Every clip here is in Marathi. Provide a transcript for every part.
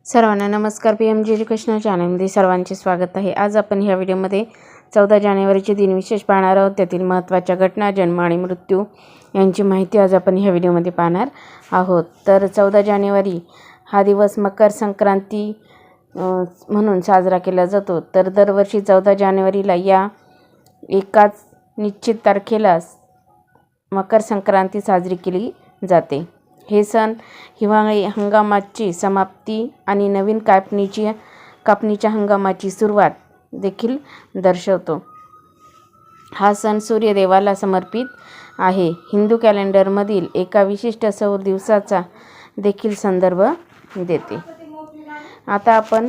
सर्वांना नमस्कार. PMG एज्युकेशनल चॅनलमध्ये सर्वांचे स्वागत आहे. आज आपण ह्या व्हिडिओमध्ये 14 जानेवारीचे दिनविशेष पाहणार आहोत. त्यातील महत्त्वाच्या घटना, जन्म आणि मृत्यू यांची माहिती आज आपण ह्या व्हिडिओमध्ये पाहणार आहोत. तर 14 जानेवारी हा दिवस मकर संक्रांती म्हणून साजरा केला जातो. तर दरवर्षी 14 जानेवारीला या एकाच निश्चित तारखेला मकर संक्रांती साजरी केली जाते. हे सण हिवाळी हंगामाची समाप्ती आणि नवीन कापणीच्या हंगामाची सुरुवात देखील दर्शवतो. हा सण सूर्यदेवाला समर्पित आहे. हिंदू कॅलेंडरमधील एका विशिष्ट सौर दिवसाचा देखील संदर्भ देते. आता आपण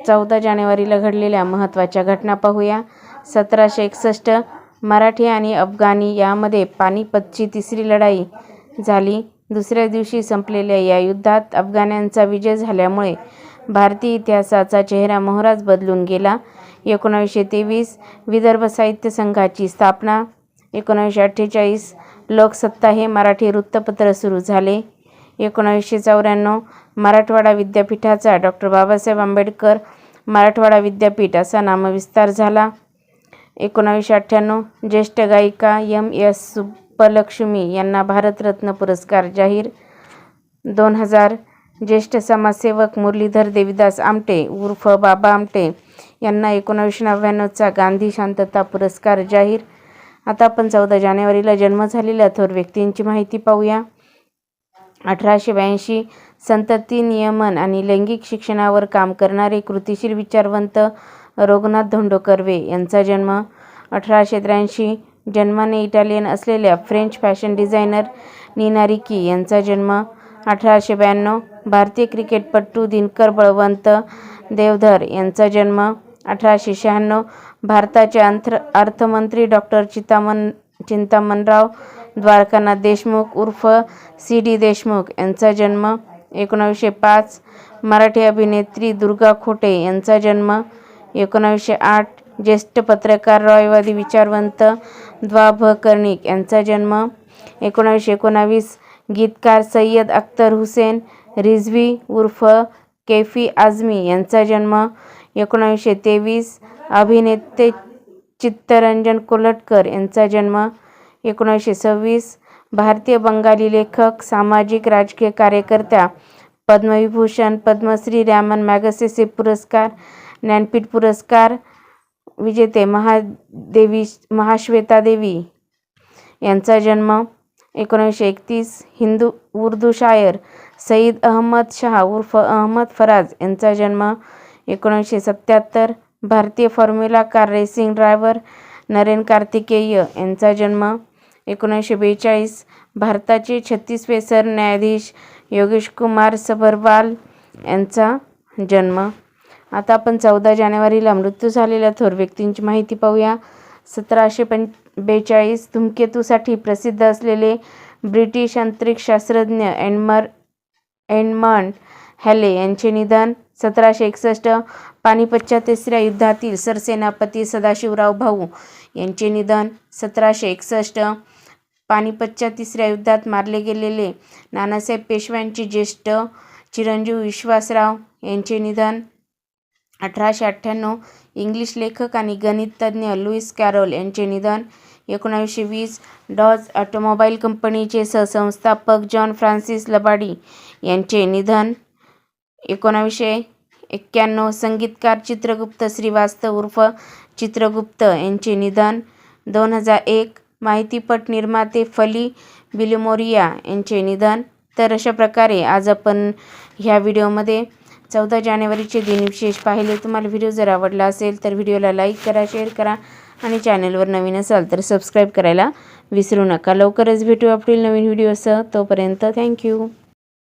14 जानेवारीला घडलेल्या महत्त्वाच्या घटना पाहूया. 1761 मराठी आणि अफगाणी यामध्ये पानिपतची तिसरी लढाई झाली. दुसऱ्या दिवशी संपलेल्या या युद्धात अफगाण्यांचा विजय झाल्यामुळे भारतीय इतिहासाचा चेहरा मोहराच बदलून गेला. 1923 विदर्भ साहित्य संघाची स्थापना. 1948 लोकसत्ता हे मराठी वृत्तपत्र सुरू झाले. 1994 मराठवाडा विद्यापीठाचा डॉ. बाबासाहेब आंबेडकर मराठवाडा विद्यापीठ असा नामविस्तार झाला. 1998 ज्येष्ठ गायिका M.S. सुब्बलक्ष्मी यांना भारतरत्न पुरस्कार जाहीर. 2000 ज्येष्ठ समाजसेवक मुरलीधर देवीदास आमटे उर्फ बाबा आमटे यांना 1999चा गांधी शांतता पुरस्कार जाहीर. आता आपण 14 जानेवारीला जन्म झालेल्या थोर व्यक्तींची माहिती पाहूया. 1882 संतती नियमन आणि लैंगिक शिक्षणावर काम करणारे कृतिशील विचारवंत रघुनाथ धोंडो कर्वे यांचा जन्म. 1883 जन्माने इटालियन असलेल्या French fashion designer Nina Ricci यांचा जन्म. 1892 भारतीय क्रिकेटपटू दिनकर बळवंत देवधर यांचा जन्म. 1896 भारताचे अर्थमंत्री डॉ. चिंतामणराव द्वारकानाथ देशमुख उर्फ CD देशमुख यांचा जन्म. 1905 मराठी अभिनेत्री दुर्गा खोटे यांचा जन्म. 1908 ज्येष्ठ पत्रकार रायवादी विचारवंत द्वा. भ. कर्णिक यांचा जन्म. 1919 गीतकार सय्यद अख्तर हुसेन रिझवी उर्फ कैफी आझमी यांचा जन्म. 1923 अभिनेते चित्तरंजन कोल्हटकर यांचा जन्म. 1926 भारतीय बंगाली लेखक, सामाजिक राजकीय कार्यकर्त्या, पद्मविभूषण, पद्मश्री, रॅमन मॅगसेसे पुरस्कार, ज्ञानपीठ पुरस्कार विजेते महाश्वेता देवी यांचा जन्म. 1931 हिंदू उर्दू शायर सईद अहमद शाह उर्फ अहमद फराज यांचा जन्म. 1977 भारतीय formula car racing driver Narain Karthikeyan यांचा जन्म. 1942 भारताचे 36वे सरन्यायाधीश योगेश कुमार सबरवाल यांचा जन्म. आता आपण 14 जानेवारीला मृत्यू झालेल्या थोर व्यक्तींची माहिती पाहूया. 1742 धूमकेतूसाठी प्रसिद्ध असलेले ब्रिटिश अंतरिक्ष शास्त्रज्ञ एडमंड हॅले यांचे निधन. 1761 पानिपतच्या तिसऱ्या युद्धातील सरसेनापती सदाशिवराव भाऊ यांचे निधन. 1761 पानिपतच्या तिसऱ्या युद्धात मारले गेलेले नानासाहेब पेशव्यांचे ज्येष्ठ चिरंजीव विश्वासराव यांचे निधन. 1898 इंग्लिश लेखक आणि गणिततज्ञ लुईस कॅरोल यांचे निधन. 1920 डॉज ऑटोमोबाईल कंपनीचे सहसंस्थापक जॉन फ्रान्सिस लबाडी यांचे निधन. 1991 संगीतकार चित्रगुप्त श्रीवास्तव उर्फ चित्रगुप्त यांचे निधन. 2001 माहितीपट निर्माते फली बिलोमोरिया यांचे निधन. तर अशा प्रकारे आज आपण ह्या व्हिडिओमध्ये 14 जानेवारीचे दिनविशेष पाहिले. तुम्हाला व्हिडिओ जर आवडला असेल तर व्हिडिओला लाईक करा, शेअर करा आणि चॅनलवर नवीन असाल तर सबस्क्राईब करायला विसरू नका. लवकरच भेटू आपली नवीन व्हिडिओसह. तोपर्यंत थँक्यू.